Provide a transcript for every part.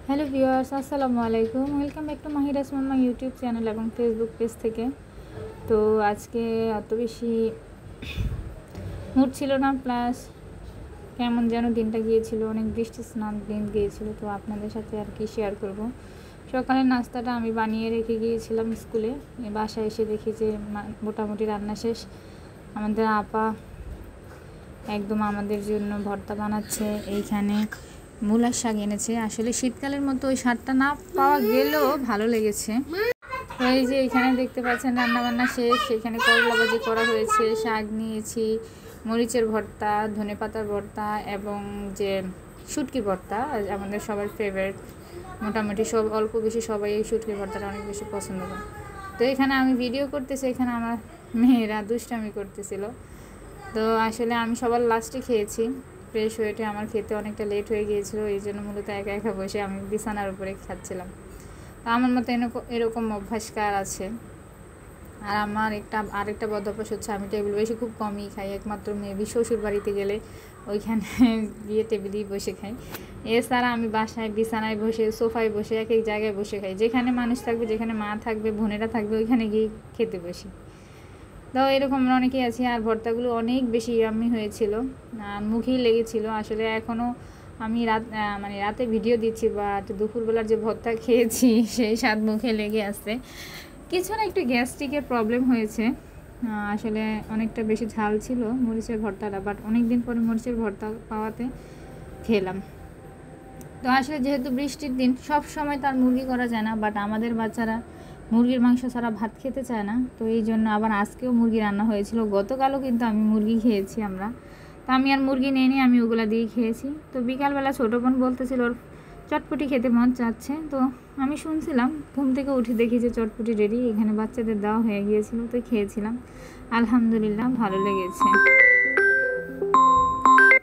Hello viewers, আসসালামু আলাইকুম। Welcome back to Mahira's mamma YouTube channel এবং ফেসবুক পেজ থেকে। তো আজকে অত বেশি মুড ছিল না, প্লাস কেমন যেন দিনটা গিয়েছিল, অনেক বৃষ্টি স্নান দিন গিয়েছিল। তো আপনাদের সাথে আর কি শেয়ার করব। সকালের নাস্তাটা আমি বানিয়ে রেখে গিয়েছিলাম স্কুলে। বাসায় এসে দেখি যে মোটামুটি রান্না শেষ। আমাদের আপা একদম আমাদের জন্য ভর্তা বানাচ্ছে। এইখানে মূলার শাক এনেছে। আসলে শীতকালের মতো ওই শাকটা না পাওয়া গেলেও ভালো লেগেছে। তো এই যে এখানে দেখতে পাচ্ছেন রান্নাবান্না শেষ। এখানে করলা ভাজি করা হয়েছে, শাক নিয়েছি, মরিচের ভর্তা, ধনেপাতার ভর্তা এবং যে শুটকি ভর্তা, আমাদের সবার ফেভারিট। মোটামুটি সব অল্প বেশি সবাই এই শুটকি ভর্তাটা অনেক বেশি পছন্দ করে। তো এখানে আমি ভিডিও করতেছি, এখানে আমার মেয়েরা দুষ্টামি করতেছিল। তো আসলে আমি সবার লাস্টে খেয়েছি। ফ্রেশ হয়েটে আমার খেতে অনেকটা লেট হয়ে গিয়েছিলো, এই জন্য মূলত একা একা বসে আমি বিছানার উপরে খাচ্ছিলাম। তো আমার মতো এরকম অভ্যাস কার আছে? আর আমার আরেকটা বদ অভ্যাস হচ্ছে, আমি টেবিল বেশি খুব কমই খাই। একমাত্র মেবি শ্বশুর বাড়িতে গেলে ওইখানে গিয়ে টেবিলেই বসে খাই। এছাড়া আমি বাসায় বিছানায় বসে, সোফায় বসে, এক এক জায়গায় বসে খাই। যেখানে মানুষ থাকবে, যেখানে মা থাকবে, বোনেরা থাকবে, ওইখানে গিয়ে খেতে বসি। তো এরকম আমরা অনেকেই আছি। আর ভর্তাগুলো অনেক বেশি ইয়াম্মি হয়েছিল, মুখেই লেগেছিল। আসলে এখনও আমি রাতে ভিডিও দিচ্ছি, বাট দুপুরবেলার যে ভর্তা খেয়েছি সেই স্বাদ মুখে লেগে আছে। কিছু না, একটু গ্যাস্ট্রিকের প্রবলেম হয়েছে। আসলে অনেকটা বেশি ঝাল ছিল মরিচের ভর্তাটা, বাট অনেক দিন পরে মরিচের ভর্তা পাওয়াতে খেলাম। তো আসলে যেহেতু বৃষ্টির দিন, সব সময় তার মুরগি করা যায় না, বাট আমাদের বাচ্চারা মুরগির মাংস ছাড়া ভাত খেতে চায় না। তো এই জন্য আবার আজকেও মুরগি রান্না হয়েছিল। গতকালও কিন্তু আমি মুরগি খেয়েছি আমরা। তো আমি আর মুরগি নিয়ে আমি ওগুলা দিয়ে খেয়েছি। তো বিকালবেলা ছোটো বোন বলতেছিল ওর চটপটি খেতে মন চাচ্ছে। তো আমি শুনছিলাম, ঘুম থেকে উঠে দেখি যে চটপটি রেডি, এখানে বাচ্চাদের দেওয়া হয়ে গিয়েছিল। তো খেয়েছিলাম, আলহামদুলিল্লাহ ভালো লেগেছে।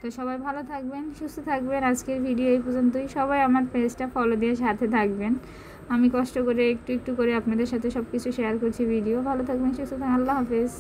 তো সবাই ভালো থাকবেন, সুস্থ থাকবেন। আজকের ভিডিও এই পর্যন্তই। সবাই আমার পেজটা ফলো দিয়ে সাথে থাকবেন। আমি কষ্ট করে একটু একটু করে আপনাদের সাথে সব কিছু শেয়ার করছি ভিডিও। ভালো থাকবেন, সুস্থ থাকবেন। আল্লাহ হাফেজ।